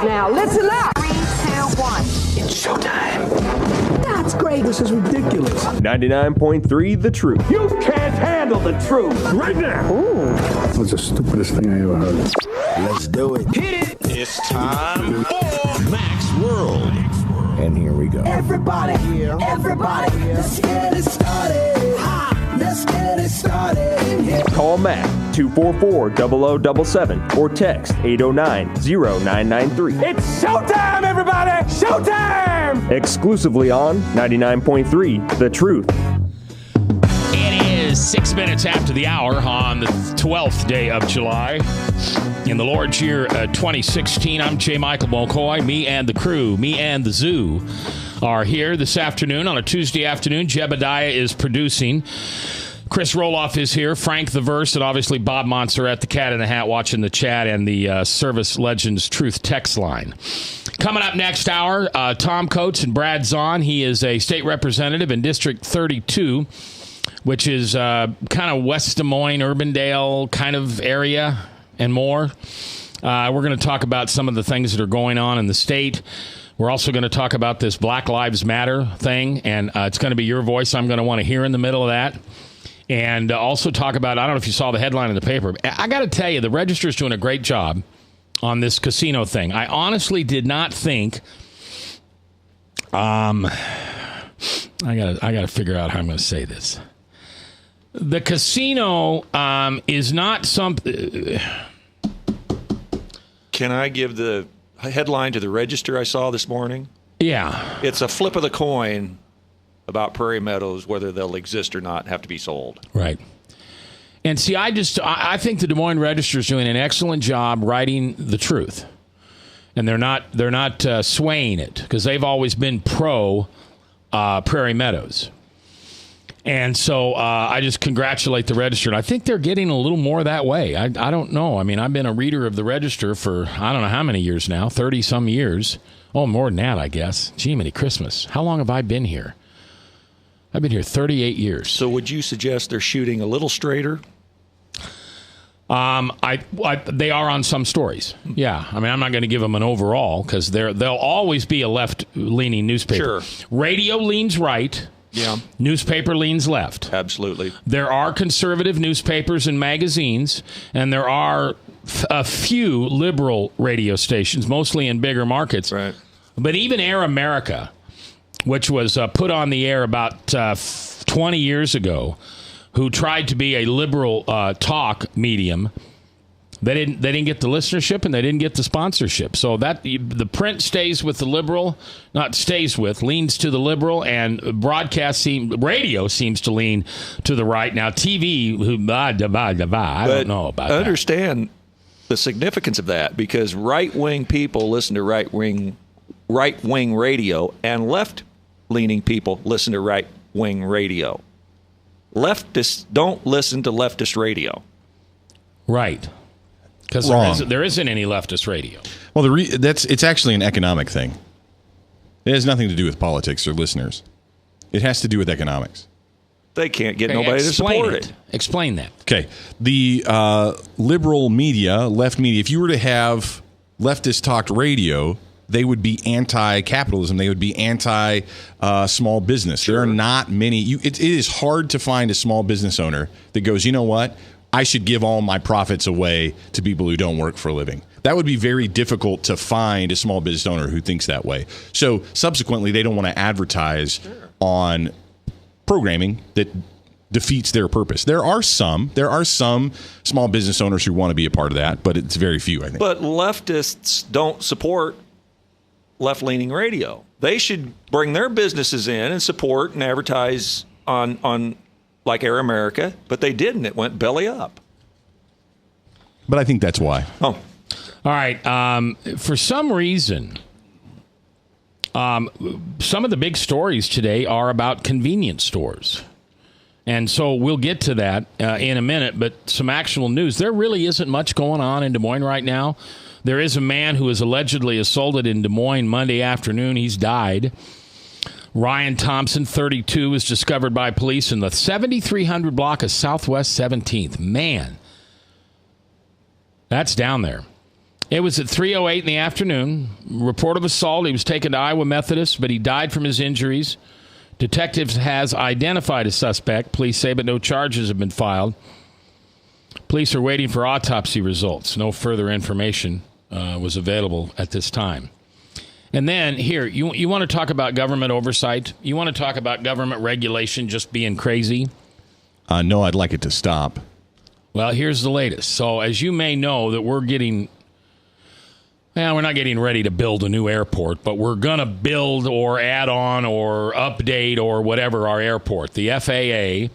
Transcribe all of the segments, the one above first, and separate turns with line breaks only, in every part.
now, listen up.
3, 2, 1.
It's showtime.
That's great.
This is ridiculous.
99.3 The Truth.
You can't handle the truth right now.
Ooh.
That's the stupidest thing I ever heard.
Let's do it.
Hit it.
It's time for Max World.
And here we go.
Everybody, let's get it started. Let's get it started in here.
Call Mac 244-0077 or text 809-0993.
It's showtime, everybody! Showtime!
Exclusively on 99.3 The Truth.
It is 6 minutes after the hour on the 12th day of July. In the Lord's year 2016, I'm J. Michael McCoy. Me and the crew, me and the zoo are here this afternoon on a Tuesday afternoon. Jebediah is producing. Chris Roloff is here. Frank the Verse, and obviously Bob Montserrat, the cat in the hat, watching the chat and the Service Legends Truth text line. Coming up next hour, Tom Coates and Brad Zahn. He is a state representative in District 32, which is kind of West Des Moines, Urbandale kind of area and more. We're going to talk about some of the things that are going on in the state. We're also going to talk about this Black Lives Matter thing, and it's going to be your voice I'm going to want to hear in the middle of that. And also talk about, I don't know if you saw the headline in the paper. I got to tell you, the Register's doing a great job on this casino thing. I honestly did not think, I got to figure out how I'm going to say this. The casino is not something.
Can I give the headline to the Register I saw this morning?
Yeah.
It's a flip of the coin about Prairie Meadows, whether they'll exist or not, have to be sold.
Right. And see, I think the Des Moines Register is doing an excellent job writing the truth. And they're not swaying it, because they've always been pro Prairie Meadows. And so I just congratulate the Register. And I think they're getting a little more that way. I don't know. I mean, I've been a reader of the Register for I don't know how many years now, 30-some years. Oh, more than that, I guess. Gee, many Christmas. How long have I been here? I've been here 38 years.
So would you suggest they're shooting a little straighter?
They are on some stories. Yeah. I mean, I'm not going to give them an overall, because they'll always be a left-leaning newspaper.
Sure.
Radio leans right.
Yeah.
Newspaper leans left.
Absolutely.
There are conservative newspapers and magazines, and there are a few liberal radio stations, mostly in bigger markets.
Right.
But even Air America, which was put on the air about 20 years ago, who tried to be a liberal talk medium, they didn't get the listenership and they didn't get the sponsorship. So that the print stays with the liberal, leans to the liberal, and radio seems to lean to the right. Now TV, I don't know about that.
Understand the significance of that, because right-wing people listen to right-wing radio, and left-leaning people listen to right-wing radio. Leftists don't listen to leftist radio.
Right. Because there isn't any leftist radio.
Well, it's actually an economic thing. It has nothing to do with politics or listeners. It has to do with economics.
They can't get nobody to support it.
Explain that.
Okay. The liberal media, left media, if you were to have leftist talked radio, they would be anti-capitalism. They would be anti-small business. Sure. There are not many. It is hard to find a small business owner that goes, you know what? I should give all my profits away to people who don't work for a living. That would be very difficult to find a small business owner who thinks that way. So subsequently, they don't want to advertise on programming that defeats their purpose. There are some small business owners who want to be a part of that, but it's very few, I think.
But leftists don't support left-leaning radio. They should bring their businesses in and support and advertise on like Air America, but they didn't. It went belly up.
But I think that's why.
Oh.
All right. For some reason, some of the big stories today are about convenience stores. And so we'll get to that in a minute, but some actual news. There really isn't much going on in Des Moines right now. There is a man who was allegedly assaulted in Des Moines Monday afternoon. He's died. Ryan Thompson, 32, was discovered by police in the 7300 block of Southwest 17th. Man, that's down there. It was at 3:08 in the afternoon. Report of assault. He was taken to Iowa Methodist, but he died from his injuries. Detectives has identified a suspect, police say, but no charges have been filed. Police are waiting for autopsy results. No further information was available at this time. And then, here, you want to talk about government oversight? You want to talk about government regulation just being crazy?
No, I'd like it to stop.
Well, here's the latest. So, as you may know, that we're not getting ready to build a new airport, but we're going to build or add on or update or whatever our airport. The FAA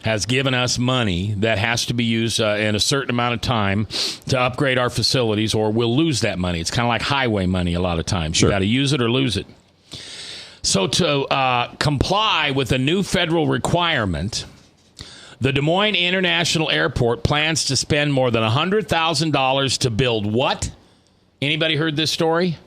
has given us money that has to be used in a certain amount of time to upgrade our facilities, or we'll lose that money. It's kind of like highway money a lot of times.
Sure.
You got to use it or lose it. So to comply with a new federal requirement, the Des Moines International Airport plans to spend more than $100,000 to build what? Anybody heard this story?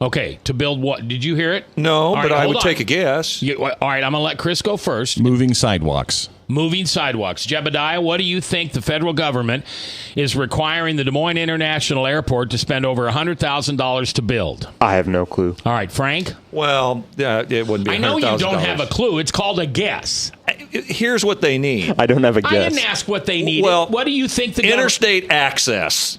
Okay, to build what? Did you hear it?
No,
All
but
right,
I
hold
would
on.
take a guess.
All right, I'm going to let Chris go first.
Moving sidewalks.
Moving sidewalks. Jebediah, what do you think the federal government is requiring the Des Moines International Airport to spend over $100,000 to build?
I have no clue.
All right, Frank?
Well, it wouldn't be $100,000.
I know you don't have a clue. It's called a guess.
Here's what they need.
I don't have a guess.
I didn't ask what they needed.
Well,
what do you think the government...
Interstate access.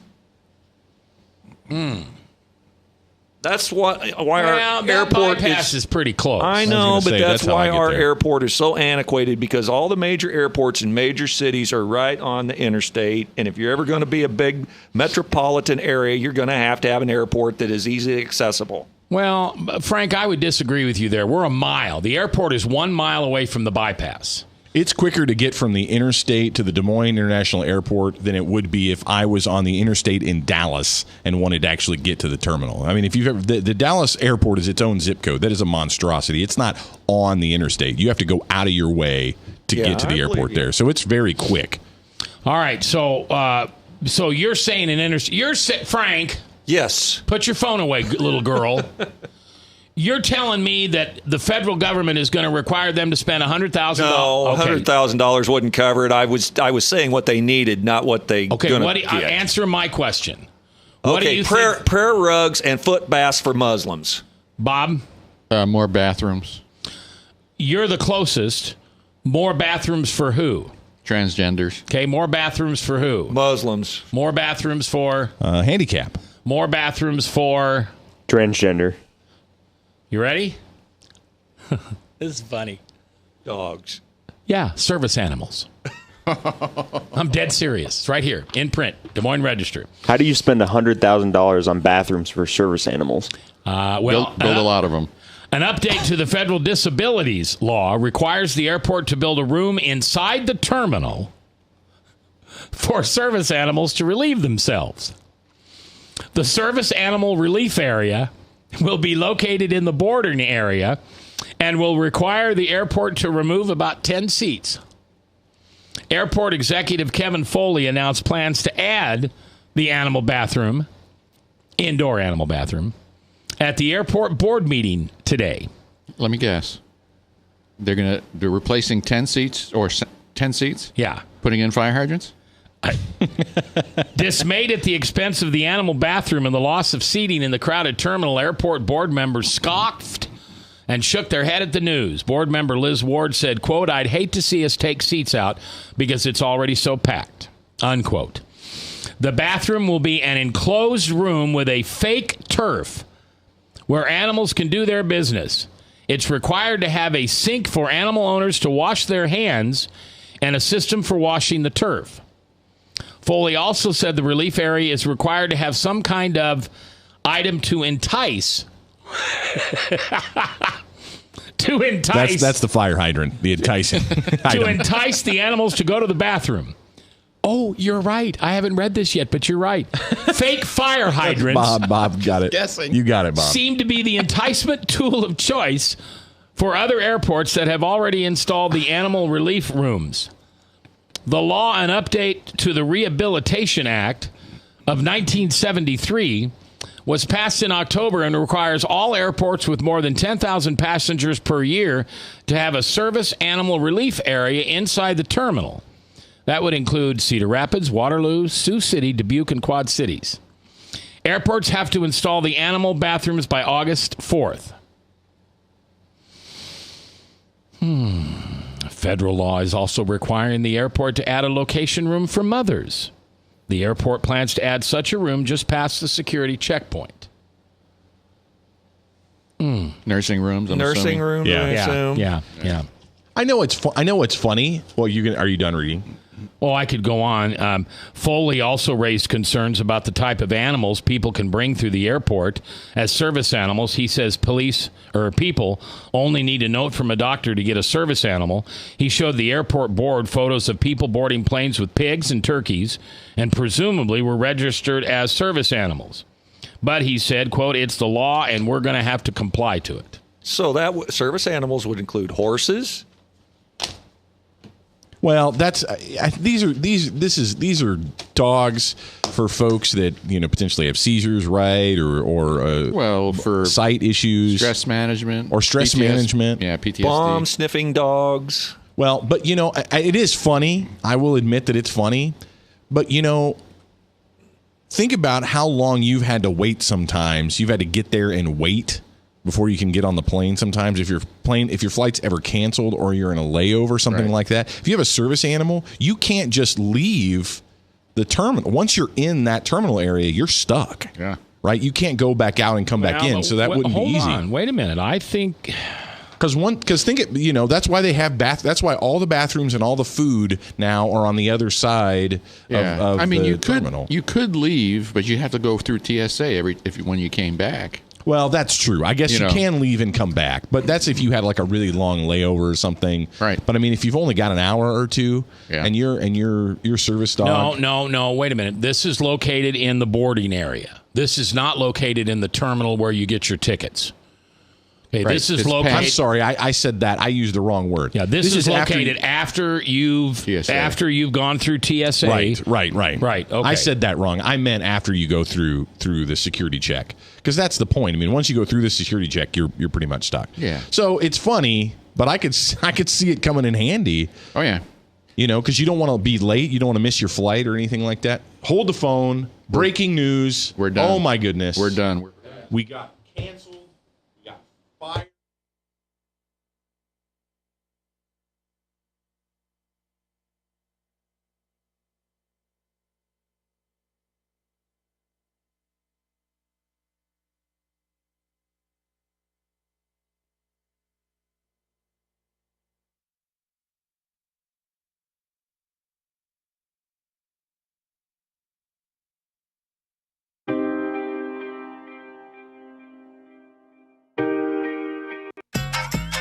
That's why our
that
airport
bypass is pretty close.
I know,
gonna
but
say,
that's
that's how I
why
get
our
there.
airport is so antiquated, because all the major airports in major cities are right on the interstate. And if you're ever going to be a big metropolitan area, you're going to have an airport that is easily accessible.
Well, Frank, I would disagree with you there. We're a mile. The airport is 1 mile away from the bypass.
It's quicker to get from the interstate to the Des Moines International Airport than it would be if I was on the interstate in Dallas and wanted to actually get to the terminal. I mean, if you've ever, the Dallas airport is its own zip code. That is a monstrosity. It's not on the interstate. You have to go out of your way to get to the
I
airport
believe you.
there. So it's very quick.
All right, so you're saying Frank,
Yes.
put your phone away, little girl. You're telling me that the federal government is going to require them to spend $100,000?
No,
Okay.
$100,000 wouldn't cover it. I was saying what they needed, not what they
Okay,
gonna get.
answer my question. What do
Okay,
you
prayer
think,
rugs and foot baths for Muslims.
Bob?
More bathrooms.
You're the closest. More bathrooms for who?
Transgenders.
Okay, more bathrooms for who?
Muslims.
More bathrooms for...
Handicap.
More bathrooms for...
Transgender.
You ready? This is funny.
Dogs.
Yeah, service animals. I'm dead serious. It's right here, in print, Des Moines Register.
How do you spend $100,000 on bathrooms for service animals?
Well,
Build a lot of them.
an update to the federal disabilities law requires the airport to build a room inside the terminal for service animals to relieve themselves. The service animal relief area will be located in the boarding area and will require the airport to remove about 10 seats. Airport executive Kevin Foley announced plans to add the indoor animal bathroom, at the airport board meeting today.
Let me guess. They're replacing 10 seats or 10 seats?
Yeah.
Putting in fire hydrants?
Dismayed at the expense of the animal bathroom and the loss of seating in the crowded terminal, airport board members scoffed and shook their head at the news. Board member Liz Ward said, quote, "I'd hate to see us take seats out because it's already so packed," unquote. The bathroom will be an enclosed room with a fake turf where animals can do their business. It's required to have a sink for animal owners to wash their hands and a system for washing the turf. Foley also said the relief area is required to have some kind of item to entice.
That's the fire hydrant, the enticing
to
item.
entice the animals to go to the bathroom. Oh, you're right. I haven't read this yet, but you're right. Fake fire hydrants
Bob got it.
Guessing.
You got it, Bob.
seem to be the enticement tool of choice for other airports that have already installed the animal relief rooms. The law, an update to the Rehabilitation Act of 1973, was passed in October and requires all airports with more than 10,000 passengers per year to have a service animal relief area inside the terminal. That would include Cedar Rapids, Waterloo, Sioux City, Dubuque, and Quad Cities. Airports have to install the animal bathrooms by August 4th. Federal law is also requiring the airport to add a location room for mothers. The airport plans to add such a room just past the security checkpoint.
Nursing rooms. I'm
Nursing
assuming.
room, I assume.
Yeah.
I know it's funny. Well, are you done reading?
Well, I could go on. Foley also raised concerns about the type of animals people can bring through the airport as service animals. He says people only need a note from a doctor to get a service animal. He showed the airport board photos of people boarding planes with pigs and turkeys and presumably were registered as service animals. But he said, quote, "It's the law and we're going to have to comply to it."
So that service animals would include horses.
Well, these are dogs for folks that potentially have seizures, right, or
for
sight issues,
stress management,
or stress management.
Yeah, PTSD.
Bomb sniffing dogs.
Well, but it is funny. I will admit that it's funny, but think about how long you've had to wait. Sometimes you've had to get there and wait before you can get on the plane. Sometimes if your flight's ever canceled or you're in a layover or something like that, if you have a service animal, you can't just leave the terminal. Once you're in that terminal area, you're stuck.
Yeah.
Right? You can't go back out and come back in, so that wouldn't be easy.
Hold on. Wait a minute. I think...
That's why they have that's why all the bathrooms and all the food now are on the other side of the terminal.
You could leave, but you have to go through TSA when you came back.
Well, that's true. I guess you can leave and come back, but that's if you had like a really long layover or something.
Right.
But I mean, if you've only got an hour or two, and your service dog.
No. Wait a minute. This is located in the boarding area. This is not located in the terminal where you get your tickets. Okay,
right.
This is located.
I'm sorry, I said that. I used the wrong word.
Yeah, this is located after you've gone through TSA.
Right.
Okay.
I said that wrong. I meant after you go through the security check, because that's the point. I mean, once you go through the security check, you're pretty much stuck.
Yeah.
So it's funny, but I could see it coming in handy.
Oh yeah.
Because you don't want to be late, you don't want to miss your flight or anything like that. Hold the phone. Breaking news.
We're done.
Oh my goodness.
We're done.
We got canceled. Fire.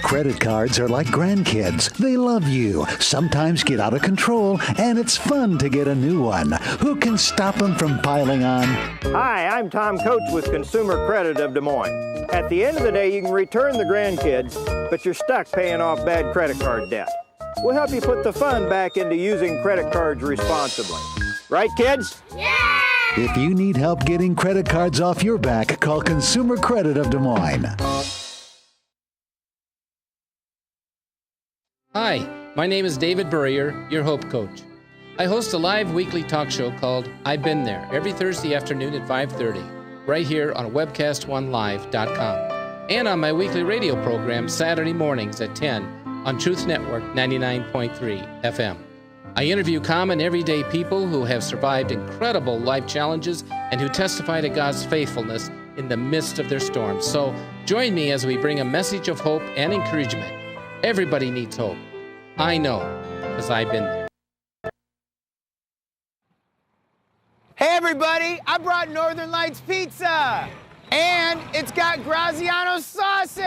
Credit cards are like grandkids. They love you, sometimes get out of control, and it's fun to get a new one. Who can stop them from piling on?
Hi, I'm Tom Coates with Consumer Credit of Des Moines. At the end of the day, you can return the grandkids, but you're stuck paying off bad credit card debt. We'll help you put the fun back into using credit cards responsibly. Right, kids?
Yeah! If you need help getting credit cards off your back, call Consumer Credit of Des Moines.
Hi, my name is David Burrier, your Hope Coach. I host a live weekly talk show called I've Been There every Thursday afternoon at 5:30, right here on webcast1live.com, and on my weekly radio program Saturday mornings at 10 on Truth Network 99.3 FM. I interview common everyday people who have survived incredible life challenges and who testify to God's faithfulness in the midst of their storms. So join me as we bring a message of hope and encouragement. Everybody needs hope. I know, because I've been there.
Hey everybody, I brought Northern Lights Pizza! And it's got Graziano sausage!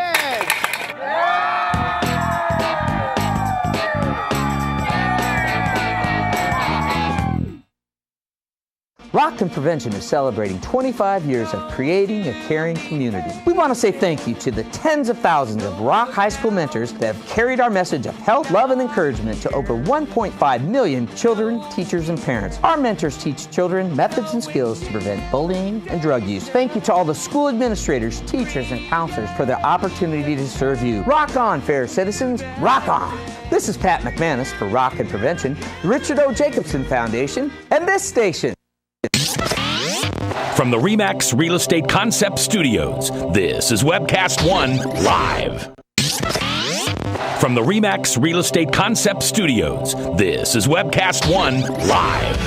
Rock and Prevention is celebrating 25 years of creating a caring community. We want to say thank you to the tens of thousands of Rock High School mentors that have carried our message of health, love, and encouragement to over 1.5 million children, teachers, and parents. Our mentors teach children methods and skills to prevent bullying and drug use. Thank you to all the school administrators, teachers, and counselors for their opportunity to serve you. Rock on, fair citizens. Rock on. This is Pat McManus for Rock and Prevention, the Richard O. Jacobson Foundation, and this station.
From the RE/MAX Real Estate Concept Studios, this is Webcast One Live. From the RE/MAX Real Estate Concept Studios, this is Webcast One Live.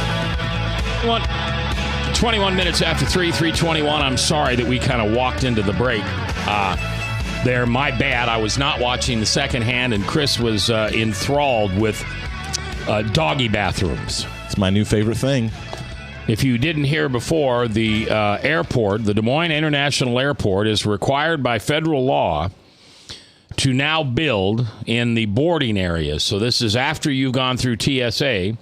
21 minutes after 3:21. I'm sorry that we kind of walked into the break. There, my bad. I was not watching the second hand, and Chris was enthralled with doggy bathrooms.
It's my new favorite thing.
If you didn't hear before, the airport, the Des Moines International Airport, is required by federal law to now build in the boarding areas. So this is after you've gone through TSA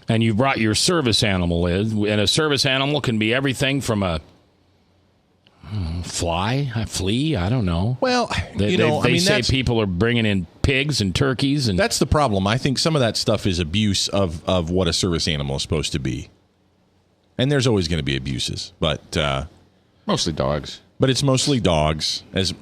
and you've brought your service animal in. And a service animal can be everything from a flea, I don't know.
Well,
they say people are bringing in pigs and turkeys. And
that's the problem. I think some of that stuff is abuse of what a service animal is supposed to be. And there's always going to be abuses, but
mostly dogs.
But it's mostly dogs, as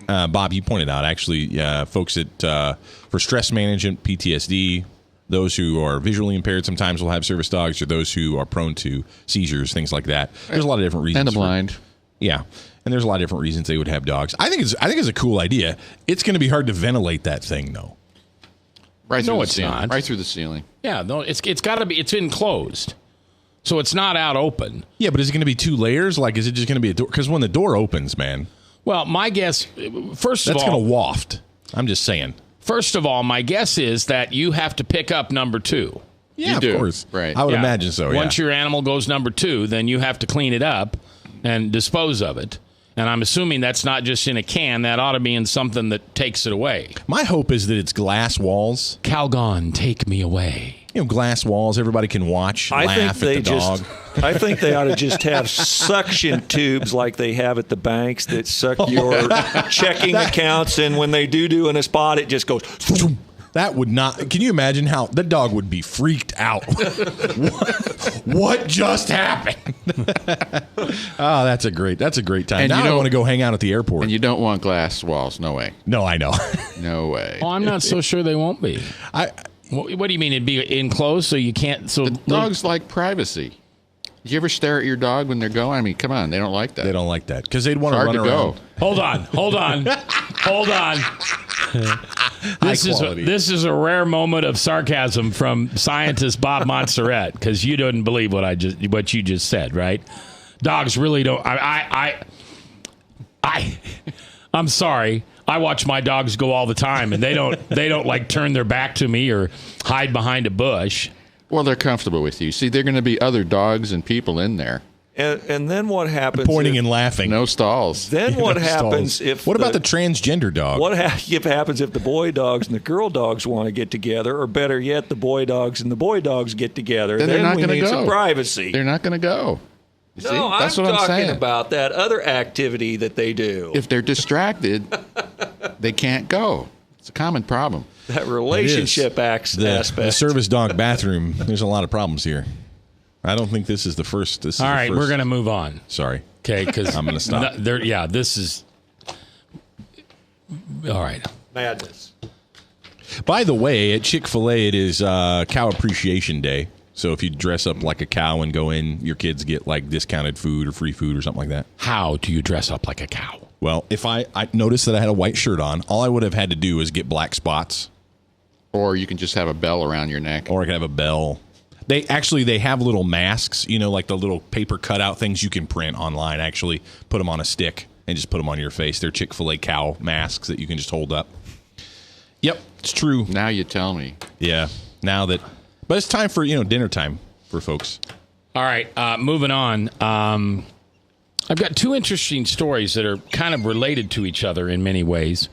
Bob, you pointed out. Actually, folks for stress management, PTSD, those who are visually impaired sometimes will have service dogs, or those who are prone to seizures, things like that. There's a lot of different reasons.
And the blind.
Yeah, and there's a lot of different reasons they would have dogs. I think it's a cool idea. It's going to be hard to ventilate that thing, though.
Right through
No,
the
it's
ceiling.
not.
Right through the ceiling.
Yeah, no, it's got to be. It's enclosed, so it's not out open.
Yeah, but is it going to be two layers? Like, is it just going to be a door? Because when the door opens, man.
Well, my guess, first of all,
that's going to waft. I'm just saying.
First of all, my guess is that you have to pick up number 2.
Yeah,
You do.
of course.
Right.
I would imagine so.
Once your animal goes number 2, then you have to clean it up and dispose of it. And I'm assuming that's not just in a can. That ought to be in something that takes it away.
My hope is that it's glass walls.
Calgon, take me away.
Glass walls. Everybody can watch, laugh at the dog.
I think they ought to just have suction tubes like they have at the banks that suck your checking accounts, and when they do in a spot, it just goes.
That would not. Can you imagine how the dog would be freaked out? What just happened? Oh, that's a great time.
And
now I want to go hang out at the airport.
And you don't want glass walls. No way.
No, I know.
No way.
Oh, I'm not so sure they won't be. What do you mean? It'd be enclosed so you can't. So
the dogs like privacy. Do you ever stare at your dog when they're going? I mean, come on, they don't like that.
They don't like that because they'd want to run around.
Go.
Hold on. This is a rare moment of sarcasm from scientist Bob Montserrat, because you didn't believe what you just said, right? Dogs really don't. I'm sorry. I watch my dogs go all the time, and they don't like turn their back to me or hide behind a bush.
Well, they're comfortable with you. See, they're going to be other dogs and people in there.
And then what happens?
Pointing and laughing.
No stalls.
Then what happens if?
What about the transgender dog?
What happens if the boy dogs and the girl dogs want to get together, or better yet, the boy dogs and the boy dogs get together?
Then they're not
we
going to
need
go.
some privacy.
They're not going to go. You see?
No,
That's
I'm
what I'm
talking
saying.
about that other activity that they do.
If they're distracted, they can't go. It's a common problem.
That relationship aspect.
The service dog bathroom. There's a lot of problems here. I don't think this is the first.
All right, we're going to move on.
Sorry.
Okay, because
I'm going to stop.
This is all right.
Madness.
By the way, at Chick-fil-A, it is Cow Appreciation Day. So if you dress up like a cow and go in, your kids get like discounted food or free food or something like that.
How do you dress up like a cow?
Well, if I noticed that I had a white shirt on, all I would have had to do was get black spots.
Or you can just have a bell around your neck.
Or I could have a bell. They have little masks, like the little paper cutout things you can print online. Actually, put them on a stick and just put them on your face. They're Chick-fil-A cow masks that you can just hold up. Yep, it's true.
Now you tell me.
Yeah, but it's time for dinner time for folks.
All right, moving on. I've got 2 interesting stories that are kind of related to each other in many ways.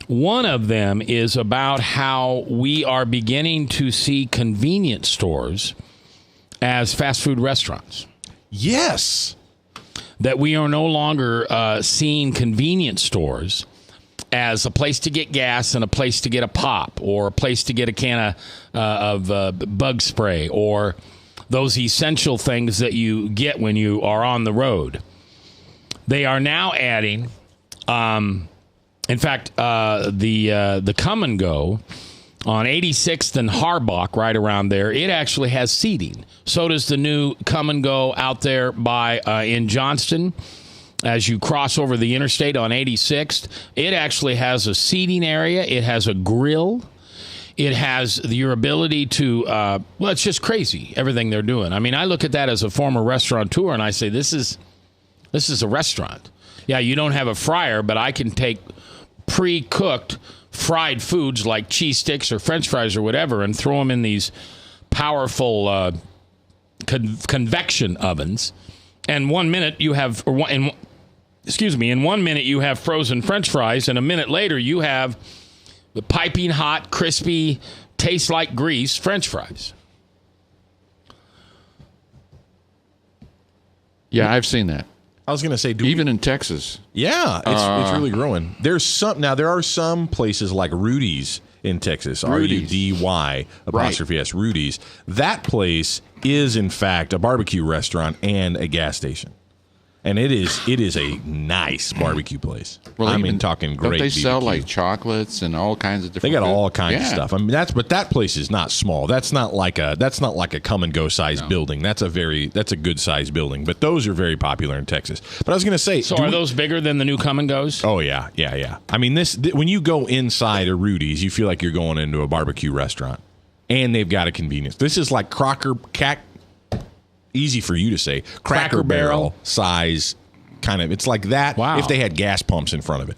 One of them is about how we are beginning to see convenience stores as fast food restaurants.
Yes.
That we are no longer seeing convenience stores as a place to get gas and a place to get a pop, or a place to get a can of bug spray, or those essential things that you get when you are on the road. They are now adding... in fact, the Come and Go on 86th and Harbach, right around there, it actually has seating. So does the new Come and Go out there by in Johnston. As you cross over the interstate on 86th, it actually has a seating area. It has a grill. It has your ability to, well, it's just crazy, everything they're doing. I mean, I look at that as a former restaurateur, and I say, this is a restaurant. Yeah, you don't have a fryer, but I can take pre-cooked fried foods like cheese sticks or French fries or whatever and throw them in these powerful convection ovens. And 1 minute you have, in 1 minute you have frozen French fries, and a minute later you have the piping hot, crispy, taste like grease French fries.
Yeah, I've seen that.
I was going to say,
even in Texas.
Yeah, it's really growing. There are some places like Rudy's in Texas, RUDY apostrophe S, Rudy's. That place is in fact a barbecue restaurant and a gas station. And it is a nice barbecue place. Well, I mean, talking great.
Don't they
BBQ.
sell like chocolates and all kinds of different?
They got
food?
all kinds of stuff. I mean, but that place is not small. That's not like a come and go size building. That's a good size building. But those are very popular in Texas. But I was going to say,
so are those bigger than the new Come and Goes?
Oh yeah. I mean, when you go inside a Rudy's, you feel like you're going into a barbecue restaurant, and they've got a convenience. This is like easy for you to say, Cracker Barrel size kind of. It's like that.
Wow.
If they had gas pumps in front of it.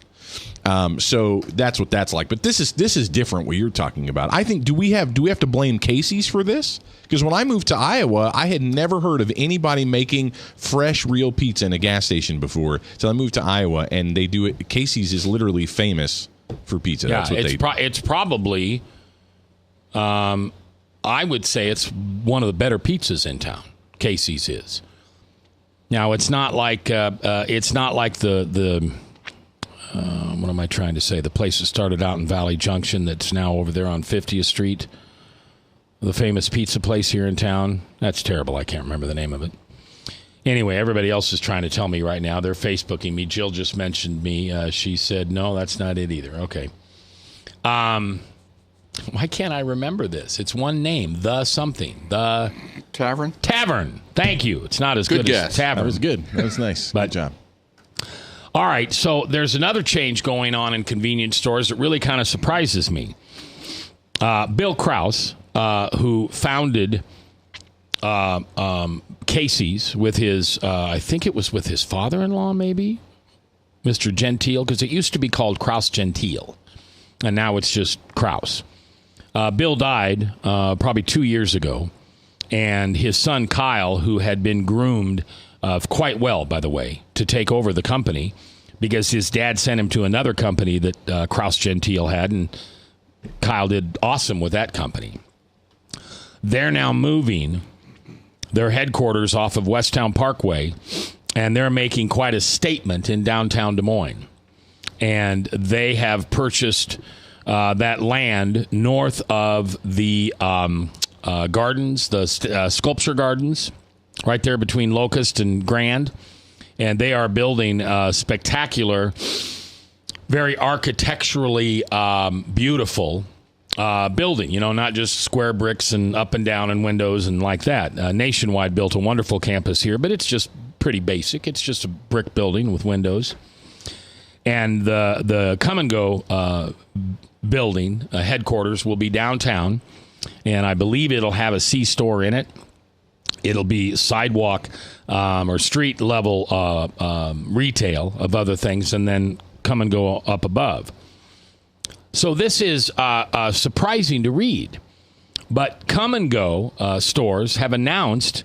So that's what that's like. But this is different. What you're talking about. I think do we have to blame Casey's for this? Because when I moved to Iowa, I had never heard of anybody making fresh, real pizza in a gas station before. So I moved to Iowa, and they do it. Casey's is literally famous for pizza.
Yeah,
that's what
it's probably. I would say it's one of the better pizzas in town. Casey's is. Now it's not like the what am I trying to say? The place that started out in Valley Junction that's now over there on 50th Street, the famous pizza place here in town. That's terrible. I can't remember the name of it. Anyway, everybody else is trying to tell me right now. They're Facebooking me. Jill just mentioned me. She said no, that's not it either. Okay. Why can't I remember this? It's one name. The something. The
Tavern?
Tavern. Thank you. It's not as good
guess.
as Tavern.
That was good. That was nice. Good job.
All right. So there's another change going on in convenience stores that really kind of surprises me. Bill Krause, who founded Casey's with his, I think it was with his father-in-law, maybe, Mr. Gentile, because it used to be called Krause Gentile, and now it's just Krause. Bill died probably 2 years ago, and his son Kyle, who had been groomed quite well, by the way, to take over the company because his dad sent him to another company that Krause Gentile had, and Kyle did awesome with that company. They're now moving their headquarters off of Westtown Parkway, and they're making quite a statement in downtown Des Moines. And they have purchased that land north of the gardens, the sculpture gardens, right there between Locust and Grand. And they are building a spectacular, very architecturally beautiful building. You know, not just square bricks and up and down and windows and like that. Nationwide built a wonderful campus here, but it's just pretty basic. It's just a brick building with windows. And the Come and Go building, headquarters, will be downtown, and I believe it'll have a C-store in it. It'll be sidewalk or street level retail of other things, and then Come and Go up above. So this is surprising to read, but Come and Go stores have announced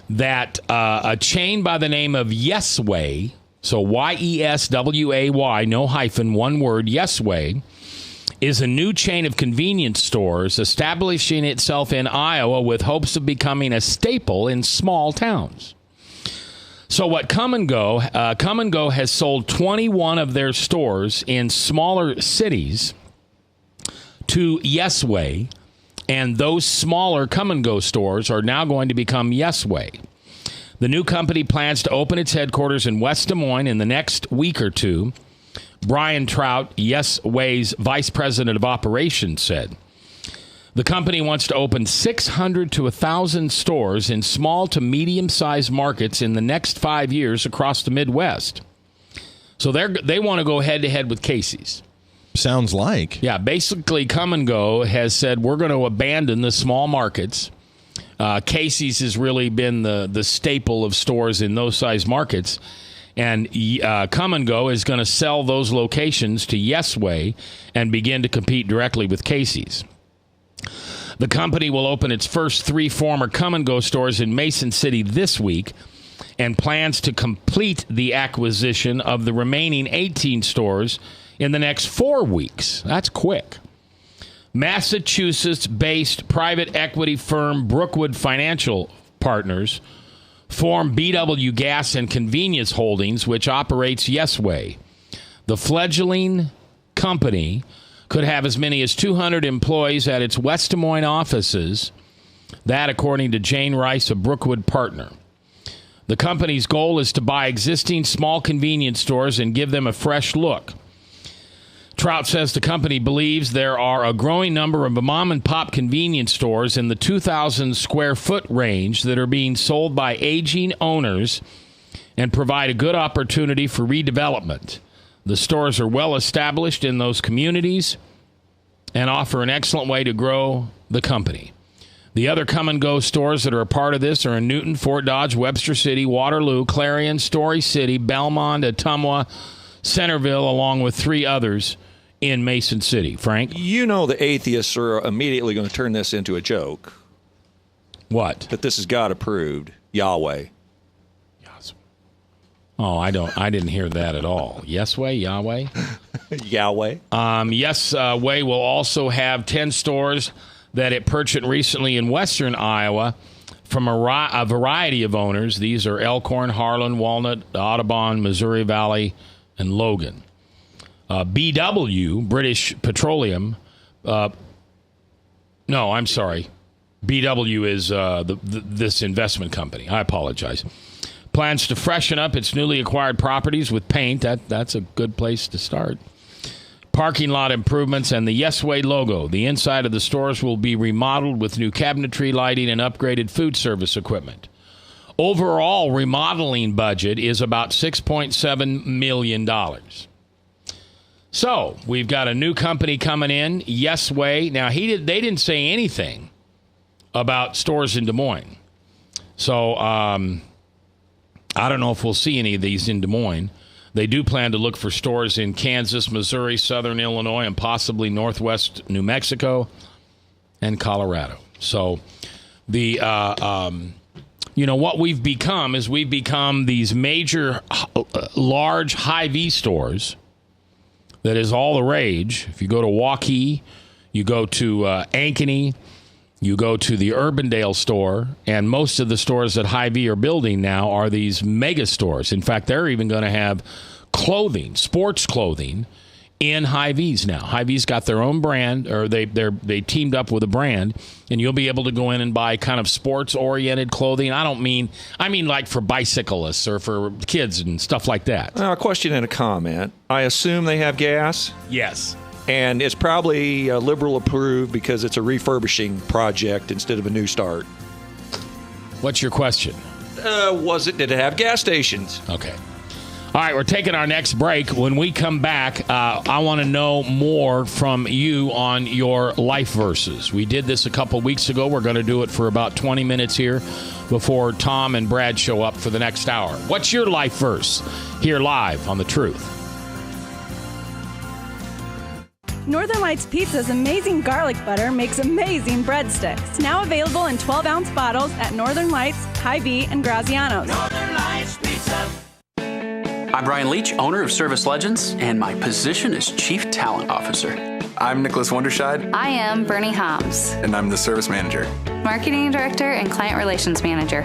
that a chain by the name of Yesway, so Yesway, no hyphen, one word, Yesway, is a new chain of convenience stores establishing itself in Iowa with hopes of becoming a staple in small towns. So what Come and Go has sold 21 of their stores in smaller cities to Yesway, and those smaller Come and Go stores are now going to become Yesway. The new company plans to open its headquarters in West Des Moines in the next week or two. Brian Trout, Yesway's vice president of operations, said. The company wants to open 600 to 1,000 stores in small to medium-sized markets in the next 5 years across the Midwest. So they want to go head-to-head with Casey's.
Sounds like.
Yeah, basically Come & Go has said we're going to abandon the small markets. Casey's has really been the staple of stores in those size markets. And Come & Go is going to sell those locations to Yesway and begin to compete directly with Casey's. The company will open its first 3 former Come & Go stores in Mason City this week and plans to complete the acquisition of the remaining 18 stores in the next 4 weeks. That's quick. Massachusetts-based private equity firm Brookwood Financial Partners formed BW Gas and Convenience Holdings, which operates Yesway. The fledgling company could have as many as 200 employees at its West Des Moines offices, that according to Jane Rice, a Brookwood partner. The company's goal is to buy existing small convenience stores and give them a fresh look. Trout says the company believes there are a growing number of mom-and-pop convenience stores in the 2,000 square foot range that are being sold by aging owners and provide a good opportunity for redevelopment. The stores are well established in those communities and offer an excellent way to grow the company. The other Come & Go stores that are a part of this are in Newton, Fort Dodge, Webster City, Waterloo, Clarion, Story City, Belmont, Ottumwa, Centerville, along with 3 others in Mason City. Frank?
You know the atheists are immediately going to turn this into a joke.
What?
That this is God approved. Yahweh.
Oh, I didn't hear that at all. Yesway, Yahweh?
Yahweh.
Yesway will also have 10 stores that it purchased recently in western Iowa from a variety of owners. These are Elkhorn, Harlan, Walnut, Audubon, Missouri Valley, and Logan. BW, British Petroleum, no, I'm sorry. BW is this investment company. I apologize. Plans to freshen up its newly acquired properties with paint. That's a good place to start. Parking lot improvements and the Yesway logo. The inside of the stores will be remodeled with new cabinetry, lighting, and upgraded food service equipment. Overall remodeling budget is about $6.7 million. So we've got a new company coming in, Yesway. Now they didn't say anything about stores in Des Moines. So I don't know if we'll see any of these in Des Moines. They do plan to look for stores in Kansas, Missouri, southern Illinois, and possibly northwest New Mexico and Colorado. So what we've become is we've become these major, large Hy-Vee stores that is all the rage. If you go to Waukee, you go to Ankeny, you go to the Urbandale store, and most of the stores that Hy-Vee are building now are these mega stores. In fact, they're even going to have clothing, sports clothing, in Hy-Vees now. Hy-Vee's got their own brand, or they teamed up with a brand, and you'll be able to go in and buy kind of sports-oriented clothing. I mean like for bicyclists or for kids and stuff like that.
A question and a comment. I assume they have gas?
Yes.
And it's probably liberal approved because it's a refurbishing project instead of a new start.
What's your question?
Did it have gas stations?
Okay. All right, we're taking our next break. When we come back, I want to know more from you on your life verses. We did this a couple weeks ago. We're going to do it for about 20 minutes here before Tom and Brad show up for the next hour. What's your life verse? Here live on The Truth.
Northern Lights Pizza's amazing garlic butter makes amazing breadsticks. Now available in 12-ounce bottles at Northern Lights, Hy-Vee, and Graziano's.
Northern Lights Pizza. I'm Brian Leach, owner of Service Legends, and my position is Chief Talent Officer.
I'm Nicholas Wonderscheid.
I am Bernie Hobbs.
And I'm the Service Manager.
Marketing Director and Client Relations Manager.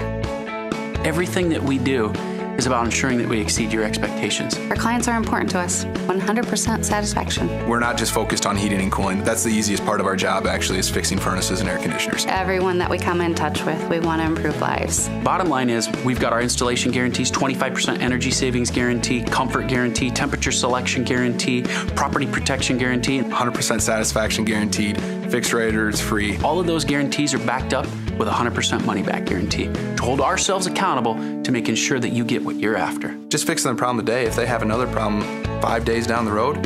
Everything that we do is about ensuring that we exceed your expectations.
Our clients are important to us. 100% satisfaction.
We're not just focused on heating and cooling. That's the easiest part of our job, actually, is fixing furnaces and air conditioners.
Everyone that we come in touch with, we want to improve lives.
Bottom line is, we've got our installation guarantees, 25% energy savings guarantee, comfort guarantee, temperature selection guarantee, property protection guarantee.
100% satisfaction guaranteed, Fixed rate or it's free.
All of those guarantees are backed up with a 100% money-back guarantee to hold ourselves accountable to making sure that you get what you're after.
Just fixing the problem today. If they have another problem 5 days down the road,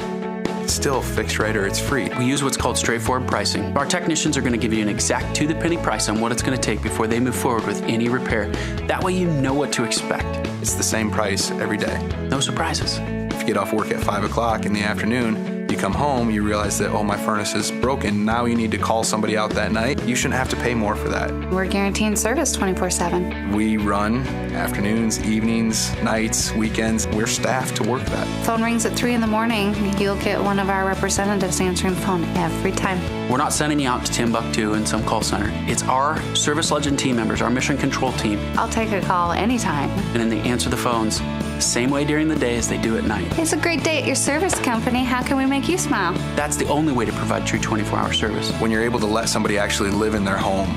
it's still fixed rate or it's free.
We use what's called straightforward pricing. Our technicians are going to give you an exact to-the-penny price on what it's going to take before they move forward with any repair. That way you know what to expect.
It's the same price every day.
No surprises.
If you get off work at 5 o'clock in the afternoon, you come home, you realize that, oh, my furnace is broken. Now you need to call somebody out that night. You shouldn't have to pay more for that.
We're guaranteeing service 24/7.
We run afternoons, evenings, nights, weekends. We're staffed to work that.
Phone rings at 3 in the morning. You'll get one of our representatives answering the phone every time.
We're not sending you out to Timbuktu in some call center. It's our Service Legend team members, our mission control team.
I'll take a call anytime.
And then they answer the phones the same way during the day as they do at night.
It's a great day at your service company. How can we make you smile?
That's the only way to provide true 24-hour service.
When you're able to let somebody actually live in their home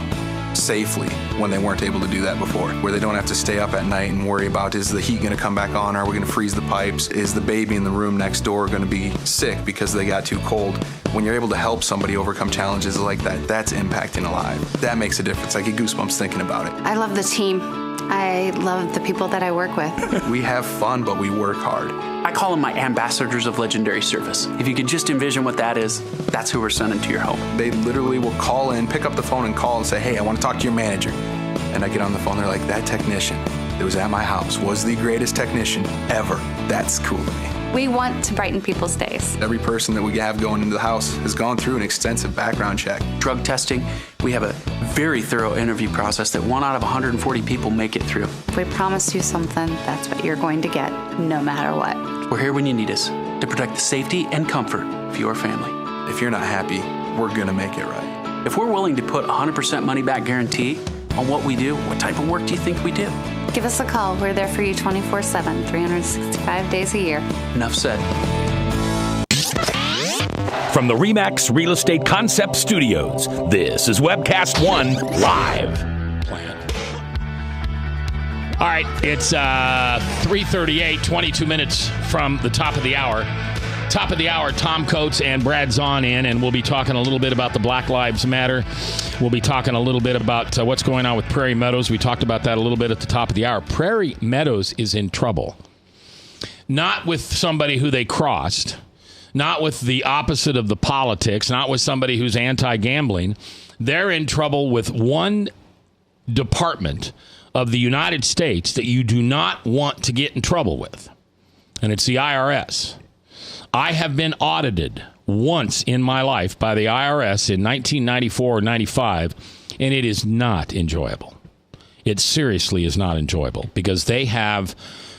safely when they weren't able to do that before, where they don't have to stay up at night and worry about, is the heat going to come back on? Are we going to freeze the pipes? Is the baby in the room next door going to be sick because they got too cold? When you're able to help somebody overcome challenges like that, that's impacting a life. That makes a difference. I get goosebumps thinking about it.
I love the team. I love the people that I work with.
We have fun, but we work hard.
I call them my ambassadors of legendary service. If you could just envision what that is, that's who we're sending to your home.
They literally will call in, pick up the phone and call and say, hey, I want to talk to your manager. And I get on the phone, they're like, that technician that was at my house was the greatest technician ever. That's cool to me.
We want to brighten people's days.
Every person that we have going into the house has gone through an extensive background check.
Drug testing, we have a very thorough interview process that 1 out of 140 people make it through.
If we promise you something, that's what you're going to get, no matter what.
We're here when you need us to protect the safety and comfort of your family.
If you're not happy, we're going to make it right.
If we're willing to put 100% money-back guarantee on what we do, what type of work do you think we do?
Give us a call. We're there for you 24/7, 365 days a year.
Enough said.
From the RE/MAX Real Estate Concept Studios, this is Webcast One Live.
All right, it's 3:38, 22 minutes from the top of the hour. Top of the hour, Tom Coates and Brad Zahn in, and we'll be talking a little bit about the Black Lives Matter. We'll be talking a little bit about what's going on with Prairie Meadows. We talked about that a little bit at the top of the hour. Prairie Meadows is in trouble. Not with somebody who they crossed, not with the opposite of the politics, not with somebody who's anti-gambling. They're in trouble with one department of the United States that you do not want to get in trouble with, and it's the IRS. I have been audited once in my life by the IRS in 1994 or 95, and it is not enjoyable. It seriously is not enjoyable because they have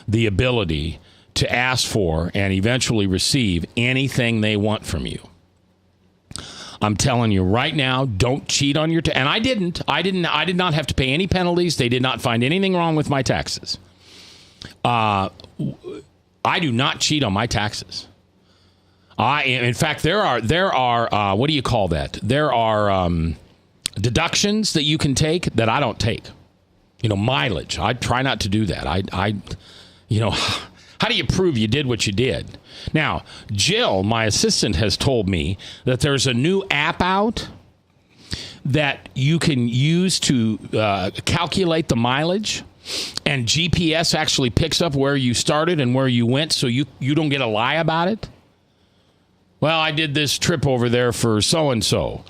the ability to ask for and eventually receive anything they want from you. I'm telling you right now, don't cheat on your and I didn't. I did not have to pay any penalties. They did not find anything wrong with my taxes. I do not cheat on my taxes. In fact, there are what do you call that? There are deductions that you can take that I don't take. You know, mileage. I try not to do that. How do you prove you did what you did? Now, Jill, my assistant, has told me that there's a new app out that you can use to calculate the mileage, and GPS actually picks up where you started and where you went, so you don't get a lie about it. Well, I did this trip over there for so-and-so.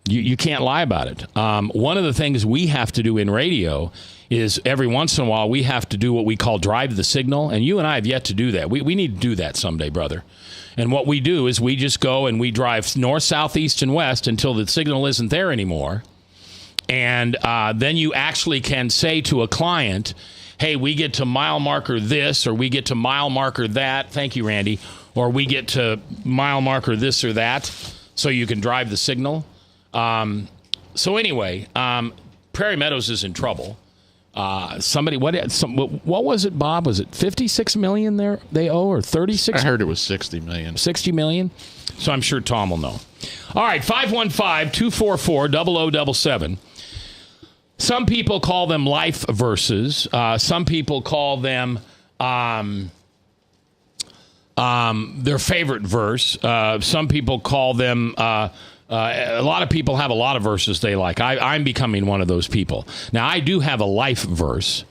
You can't lie about it. One of the things we have to do in radio is every once in a while we have to do what we call drive the signal, and you and I have yet to do that. We need to do that someday, brother. And what we do is we just go and we drive north, south, east, and west until the signal isn't there anymore. And then you actually can say to a client, hey, we get to mile marker this, or we get to mile marker that. Thank you, Randy. Or we get to mile marker this or that, so you can drive the signal. So anyway, Prairie Meadows is in trouble. What was it, Bob? Was it $56 million they owe, or $36?
I heard it was $60 million.
$60 million? So I'm sure Tom will know. All right, 515-244-0077. Some people call them life verses. Some people call them their favorite verse. Some people call them, a lot of people have a lot of verses they like. I'm becoming one of those people. Now, I do have a life verse,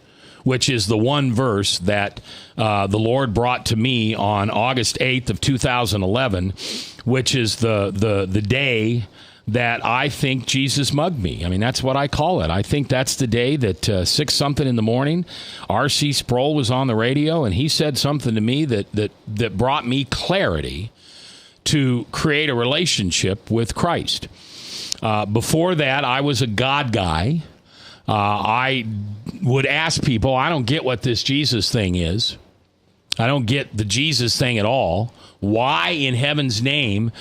which is the one verse that the Lord brought to me on August 8th of 2011, which is the day that I think Jesus mugged me. I mean, that's what I call it. I think that's the day that 6-something in the morning, R.C. Sproul was on the radio, and he said something to me that brought me clarity to create a relationship with Christ. Before that, I was a God guy. I would ask people, I don't get what this Jesus thing is. I don't get the Jesus thing at all. Why in heaven's name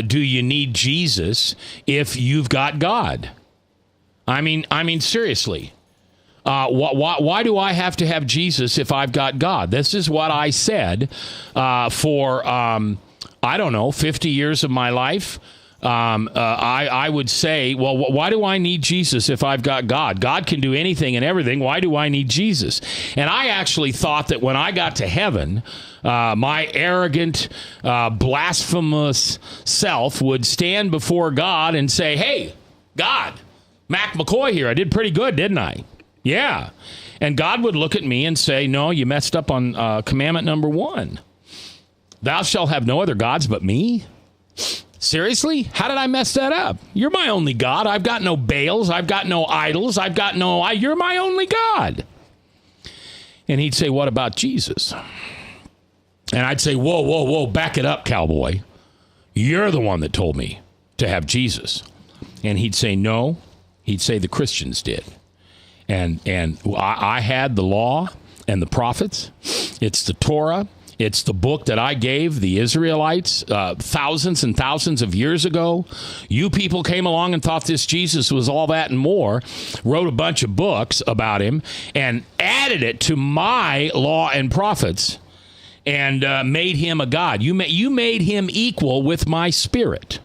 do you need Jesus if you've got God? I mean, seriously. Why do I have to have Jesus if I've got God? This is what I said for, 50 years of my life. I would say, well, why do I need Jesus if I've got God? God can do anything and everything. Why do I need Jesus? And I actually thought that when I got to heaven, my arrogant, blasphemous self would stand before God and say, hey, God, Mac McCoy here. I did pretty good, didn't I? Yeah. And God would look at me and say, no, you messed up on commandment number 1. Thou shalt have no other gods but me. Seriously? How did I mess that up? You're my only God. I've got no Baals. I've got no idols. You're my only God. And he'd say, what about Jesus? And I'd say, whoa, back it up, cowboy. You're the one that told me to have Jesus. And he'd say, no. He'd say the Christians did. And I had the law and the prophets. It's the Torah. It's the book that I gave the Israelites thousands and thousands of years ago. You people came along and thought this Jesus was all that and more, wrote a bunch of books about him, and added it to my law and prophets, and made him a God. You made him equal with my spirit.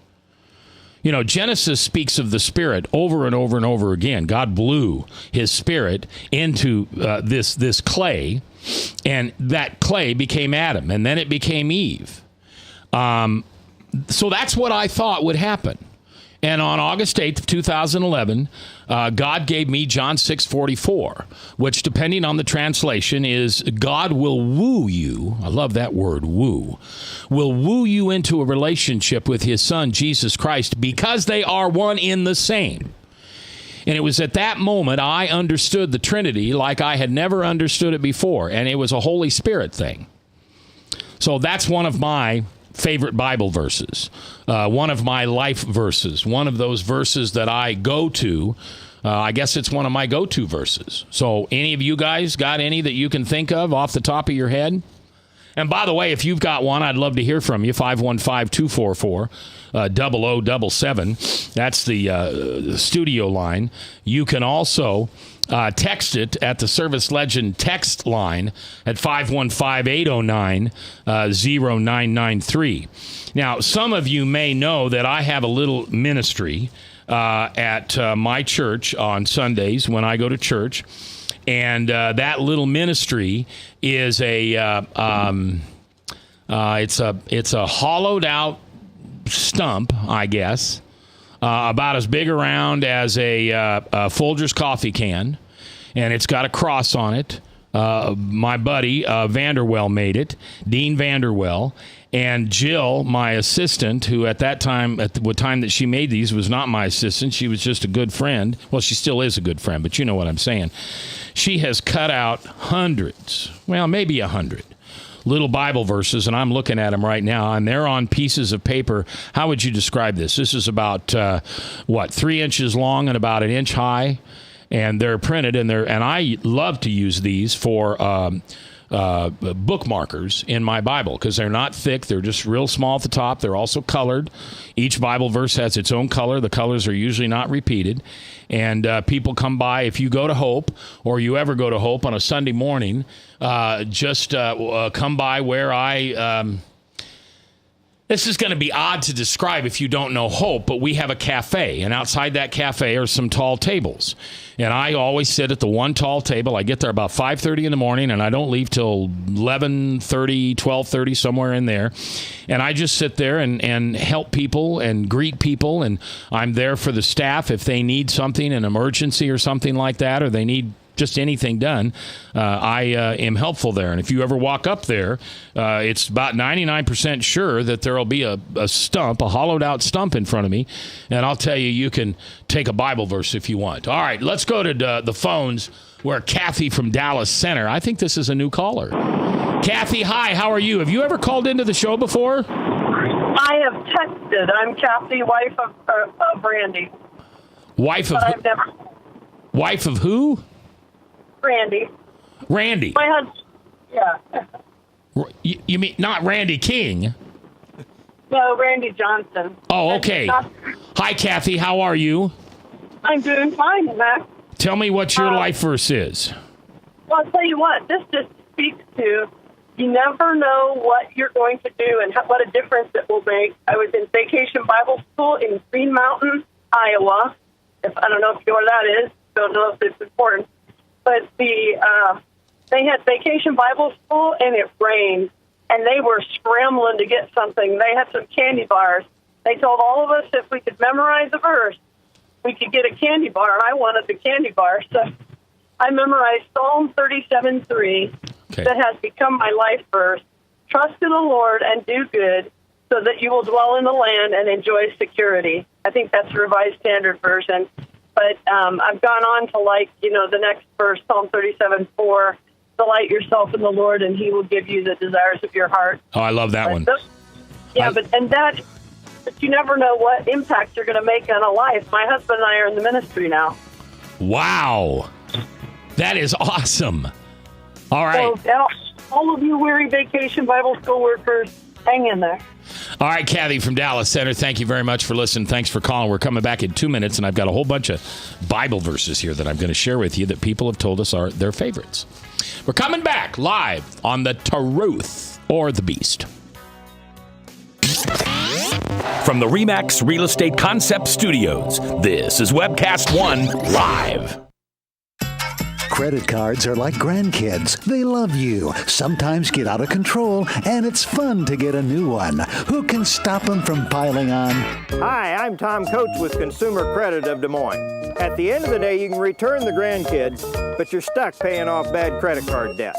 You know, Genesis speaks of the Spirit over and over and over again. God blew his Spirit into this clay, and that clay became Adam, and then it became Eve. So that's what I thought would happen. And on August 8th of 2011, God gave me John 6:44, which, depending on the translation, is God will woo you. I love that word, woo. Will woo you into a relationship with his son, Jesus Christ, because they are one in the same. And it was at that moment I understood the Trinity like I had never understood it before, and it was a Holy Spirit thing. So that's one of my favorite Bible verses, one of my life verses, one of those verses that I go to. I guess it's one of my go-to verses. So any of you guys got any that you can think of off the top of your head? And by the way, if you've got one, I'd love to hear from you, 515-244-0077. That's the studio line. You can also text it at the Service Legend text line at 515-809-0993. Now, some of you may know that I have a little ministry at my church on Sundays when I go to church. And that little ministry is it's a hollowed out stump, I guess, about as big around as a Folgers coffee can, and it's got a cross on it. My buddy Vanderwell made it, Dean Vanderwell. And Jill, my assistant, who at that time, at the time that she made these, was not my assistant. She was just a good friend. Well, she still is a good friend, but you know what I'm saying. She has cut out hundreds, well, maybe 100 little Bible verses, and I'm looking at them right now, and they're on pieces of paper. How would you describe this? This is about, 3 inches long and about 1 inch high, and they're printed, and I love to use these for bookmarkers in my Bible because they're not thick. They're just real small at the top. They're also colored. Each Bible verse has its own color. The colors are usually not repeated. And people come by. If you go to Hope or you ever go to Hope on a Sunday morning, just come by where I This is going to be odd to describe if you don't know Hope, but we have a cafe, and outside that cafe are some tall tables. And I always sit at the one tall table. I get there about 5:30 in the morning, and I don't leave till 11:30, 12:30, somewhere in there. And I just sit there and help people and greet people, and I'm there for the staff if they need something, an emergency or something like that, or they need just anything done. I am helpful there. And if you ever walk up there, it's about 99% sure that there will be a stump, a hollowed out stump in front of me. And I'll tell you, you can take a Bible verse if you want. All right, let's go to the phones where Kathy from Dallas Center. I think this is a new caller. Kathy, hi, how are you? Have you ever called into the show before?
I have texted. I'm Kathy, wife of Randy.
Wife of who?
Randy.
Randy.
My husband. Yeah.
You mean not Randy King?
No, Randy Johnson.
Oh, okay. Hi, Kathy. How are you?
I'm doing fine, Mac.
Tell me what your life verse is.
Well, I'll tell you what. This just speaks to you never know what you're going to do and what a difference it will make. I was in Vacation Bible School in Green Mountain, Iowa. I don't know if you know where that is. Don't know if it's important. But they had Vacation Bible School, and it rained, and they were scrambling to get something. They had some candy bars. They told all of us if we could memorize a verse, we could get a candy bar, and I wanted the candy bar. So I memorized Psalm 37:3, that has become my life verse. Trust in the Lord and do good, so that you will dwell in the land and enjoy security. I think that's the Revised Standard Version. But I've gone on to the next verse, Psalm 37:4, delight yourself in the Lord and he will give you the desires of your heart.
Oh, I love that one.
But you never know what impact you're going to make on a life. My husband and I are in the ministry now.
Wow. That is awesome. All right.
So all of you weary Vacation Bible School workers, hang in there.
All right, Kathy from Dallas Center, thank you very much for listening. Thanks for calling. We're coming back in 2 minutes, and I've got a whole bunch of Bible verses here that I'm going to share with you that people have told us are their favorites. We're coming back live on the Truth or the Beast.
From the RE/MAX Real Estate Concept Studios, this is Webcast One Live.
Credit cards are like grandkids. They love you, sometimes get out of control, and it's fun to get a new one. Who can stop them from piling on?
Hi, I'm Tom Coates with Consumer Credit of Des Moines. At the end of the day, you can return the grandkids, but you're stuck paying off bad credit card debt.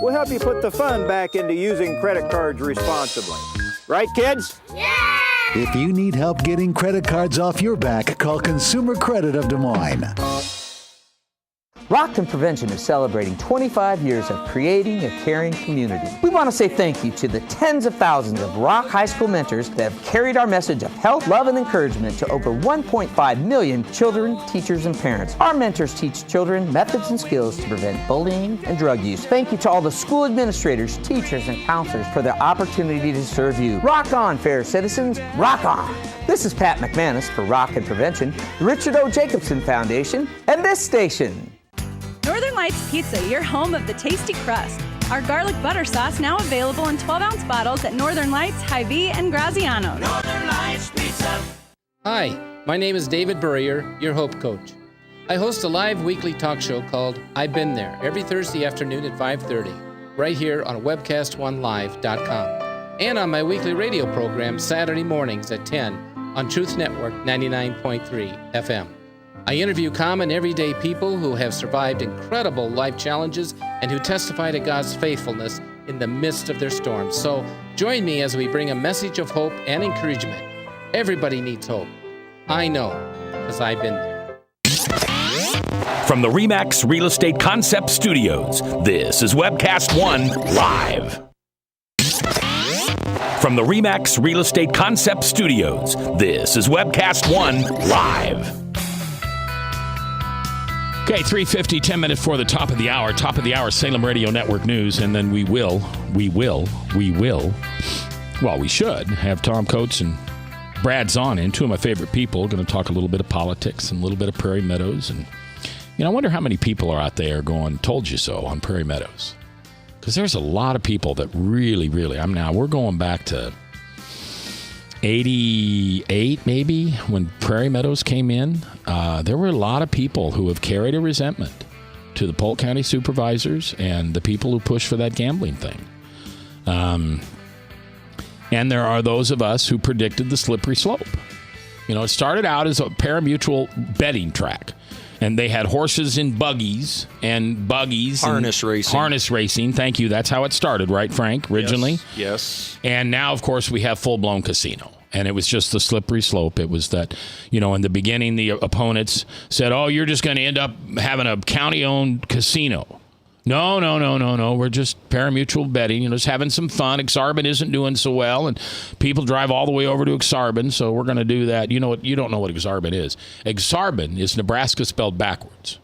We'll help you put the fun back into using credit cards responsibly. Right, kids?
Yeah! If you need help getting credit cards off your back, call Consumer Credit of Des Moines.
Rockton Prevention is celebrating 25 years of creating a caring community. We want to say thank you to the tens of thousands of Rock High School mentors that have carried our message of health, love, and encouragement to over 1.5 million children, teachers, and parents. Our mentors teach children methods and skills to prevent bullying and drug use. Thank you to all the school administrators, teachers, and counselors for their opportunity to serve you. Rock on, fair citizens. Rock on. This is Pat McManus for Rockton Prevention, the Richard O. Jacobson Foundation, and this station.
Northern Lights Pizza, your home of the tasty crust. Our garlic butter sauce now available in 12-ounce bottles at Northern Lights, Hy-Vee, and Graziano's.
Northern Lights Pizza.
Hi, my name is David Burrier, your Hope Coach. I host a live weekly talk show called I've Been There every Thursday afternoon at 5:30, right here on webcast1live.com, and on my weekly radio program Saturday mornings at 10 on Truth Network 99.3 FM. I interview common, everyday people who have survived incredible life challenges and who testify to God's faithfulness in the midst of their storms. So join me as we bring a message of hope and encouragement. Everybody needs hope. I know, because I've been there.
From the RE/MAX Real Estate Concept Studios, this is Webcast One Live. From the RE/MAX Real Estate Concept Studios, this is Webcast One Live.
Okay, 3:50, 10 minutes for the top of the hour. Top of the hour, Salem Radio Network News. And then we should have Tom Coates and Brad Zonin, two of my favorite people. Going to talk a little bit of politics and a little bit of Prairie Meadows. And, I wonder how many people are out there going, told you so on Prairie Meadows. Because there's a lot of people that really, we're going back to 88, maybe, when Prairie Meadows came in, there were a lot of people who have carried a resentment to the Polk County supervisors and the people who push for that gambling thing. And there are those of us who predicted the slippery slope. You know, it started out as a parimutuel betting track. And they had horses in buggies and buggies.
Harness racing.
Harness racing. Thank you. That's how it started, right, Frank, originally?
Yes.
And now, of course, we have full-blown casino. And it was just the slippery slope. It was that, you know, in the beginning, the opponents said, oh, you're just going to end up having a county-owned casino. No. We're just parimutuel betting, you know, just having some fun. Exarban isn't doing so well, and people drive all the way over to Exarban, so we're going to do that. You know what? You don't know what Exarban is. Exarban is Nebraska spelled backwards.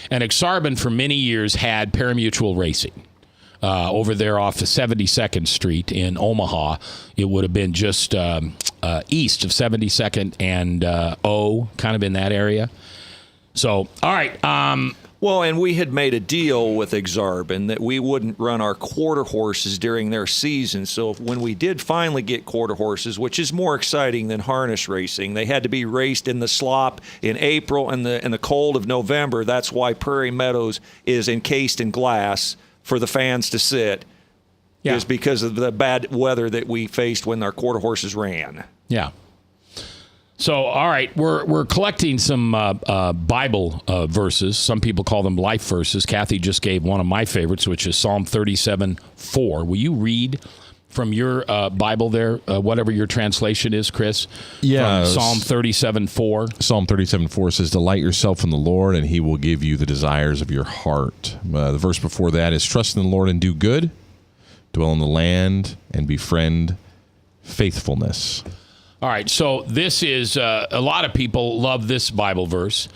And Exarban for many years had parimutuel racing. Over there off of 72nd Street in Omaha, it would have been just east of 72nd and kind of in that area. So, all right.
Well, and we had made a deal with Exarban that we wouldn't run our quarter horses during their season. So when we did finally get quarter horses, which is more exciting than harness racing, they had to be raced in the slop in April and the cold of November. That's why Prairie Meadows is encased in glass for the fans to sit.
Yeah.
Is because of the bad weather that we faced when our quarter horses ran.
Yeah. So, all right, we're collecting some Bible verses. Some people call them life verses. Kathy just gave one of my favorites, which is Psalm 37:4. Will you read from your Bible there, whatever your translation is, Chris?
Yeah.
From Psalm 37:4.
Psalm 37:4 says, "Delight yourself in the Lord, and he will give you the desires of your heart." The verse before that is, "Trust in the Lord and do good, dwell in the land and befriend faithfulness."
All right, so this is a lot of people love this Bible verse.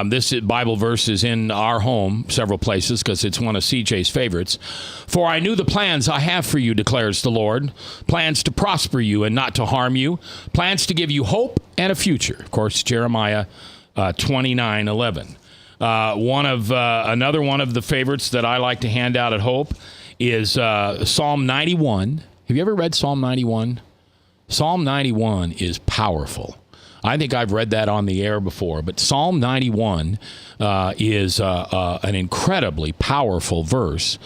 This Bible verse is in our home several places because it's one of CJ's favorites. "For I knew the plans I have for you, declares the Lord, plans to prosper you and not to harm you, plans to give you hope and a future." Of course, Jeremiah 29:11. Another one of the favorites that I like to hand out at Hope is Psalm 91. Have you ever read Psalm 91? Psalm 91 is powerful. I think I've read that on the air before, but Psalm 91 is an incredibly powerful verse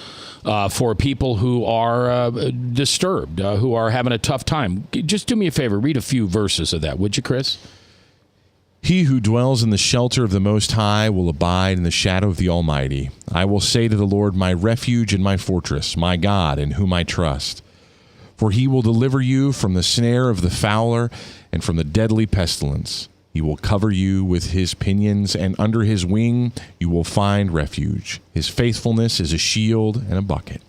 for people who are disturbed, who are having a tough time. Just do me a favor, read a few verses of that, would you, Chris?
"He who dwells in the shelter of the Most High will abide in the shadow of the Almighty. I will say to the Lord, my refuge and my fortress, my God in whom I trust. For he will deliver you from the snare of the fowler and from the deadly pestilence. He will cover you with his pinions, and under his wing you will find refuge. His faithfulness is a shield and a bucket.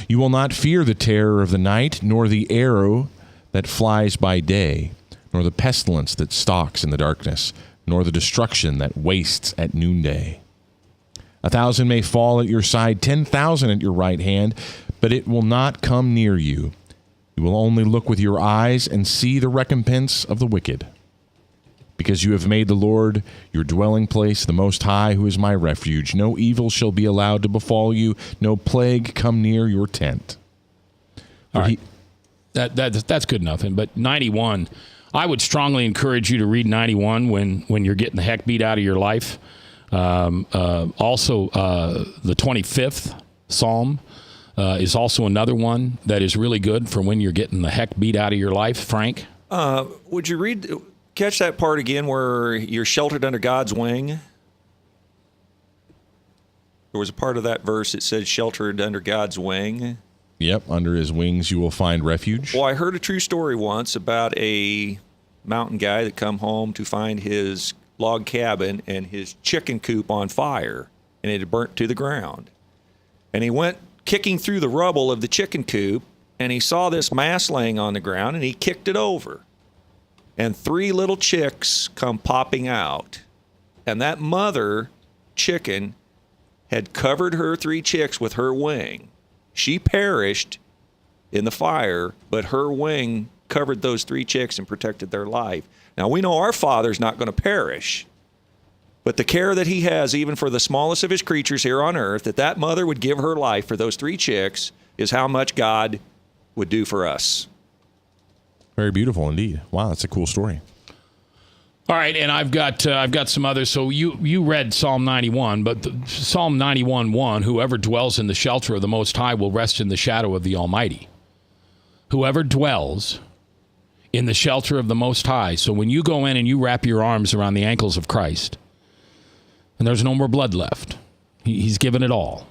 You will not fear the terror of the night, nor the arrow that flies by day, nor the pestilence that stalks in the darkness, nor the destruction that wastes at noonday. 1,000 may fall at your side, 10,000 at your right hand, but it will not come near you. You will only look with your eyes and see the recompense of the wicked. Because you have made the Lord your dwelling place, the Most High, who is my refuge, no evil shall be allowed to befall you, no plague come near your tent."
All right. That's good enough. But 91, I would strongly encourage you to read 91 when you're getting the heck beat out of your life. Also, the 25th Psalm is also another one that is really good for when you're getting the heck beat out of your life. Frank?
Would you catch that part again where you're sheltered under God's wing? There was a part of that verse that said sheltered under God's wing.
Yep, under his wings you will find refuge.
Well, I heard a true story once about a mountain guy that come home to find his log cabin and his chicken coop on fire, and it had burnt to the ground. And he went kicking through the rubble of the chicken coop, and he saw this mass laying on the ground, and he kicked it over. And 3 little chicks come popping out. And that mother chicken had covered her 3 chicks with her wing. She perished in the fire, but her wing covered those 3 chicks and protected their life. Now, we know our Father's not going to perish, but the care that he has even for the smallest of his creatures here on earth, that mother would give her life for those 3 chicks, is how much God would do for us.
Very beautiful indeed. Wow, that's a cool story.
All right, and I've got some others. So you read Psalm 91, but Psalm 91:1, whoever dwells in the shelter of the Most High will rest in the shadow of the Almighty. Whoever dwells in the shelter of the Most High. So when you go in and you wrap your arms around the ankles of Christ, and there's no more blood left, he's given it all.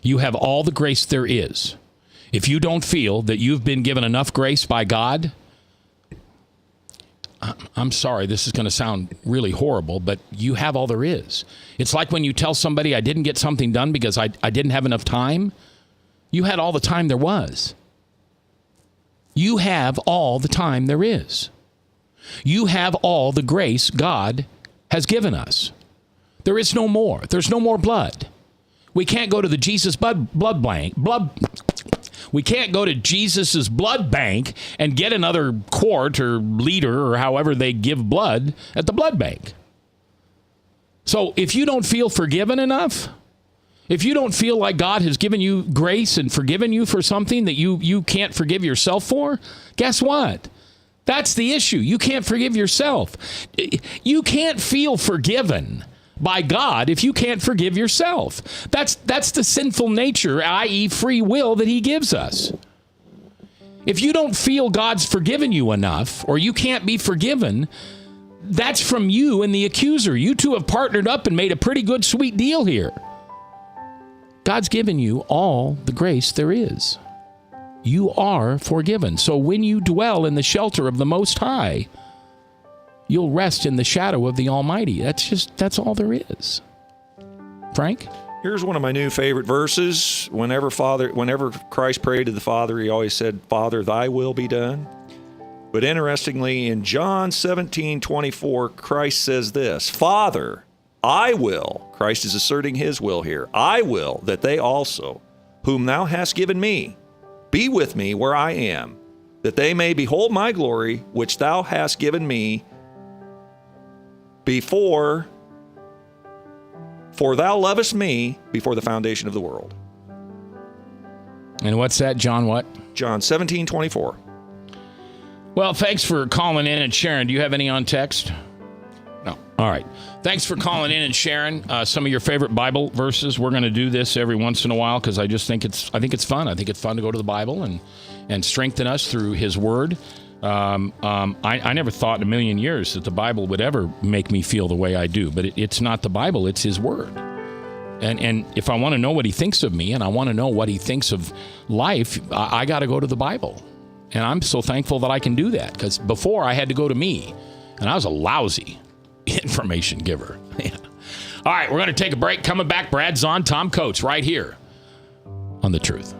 You have all the grace there is. If you don't feel that you've been given enough grace by God, I'm sorry, this is going to sound really horrible, but you have all there is. It's like when you tell somebody I didn't get something done because I didn't have enough time. You had all the time there was. You have all the time there is. You have all the grace God has given us. There is no more. There's no more blood. We can't go to the Jesus blood bank. We can't go to Jesus's blood bank and get another quart or liter or however they give blood at the blood bank. So if you don't feel forgiven enough, if you don't feel like God has given you grace and forgiven you for something that you can't forgive yourself for, guess what? That's the issue. You can't forgive yourself. You can't feel forgiven by God if you can't forgive yourself. That's the sinful nature, i.e. free will, that he gives us. If you don't feel God's forgiven you enough, or you can't be forgiven, that's from you and the accuser. You two have partnered up and made a pretty good, sweet deal here. God's given you all the grace there is. You are forgiven. So when you dwell in the shelter of the Most High, you'll rest in the shadow of the Almighty. That's all there is. Frank?
Here's one of my new favorite verses. Whenever Christ prayed to the Father, he always said, Father, thy will be done. But interestingly, in John 17:24, Christ says this, Father, I will, Christ is asserting his will here, I will that they also, whom thou hast given me, be with me where I am, that they may behold my glory, which thou hast given me, for thou lovest me before the foundation of the world.
And what's that, John what?
John 17:24.
Well, thanks for calling in and sharing. Do you have any on text? No. All right. Thanks for calling in and sharing some of your favorite Bible verses. We're going to do this every once in a while because I think it's fun. I think it's fun to go to the Bible and strengthen us through his word. I never thought in a million years that the Bible would ever make me feel the way I do, but it's not the Bible, it's his word. And if I want to know what he thinks of me and I want to know what he thinks of life, I got to go to the Bible. And I'm so thankful that I can do that, because before I had to go to me, and I was a lousy information giver. All right, we're going to take a break. Coming back, Brad Zahn, Tom Coates, right here on The Truth.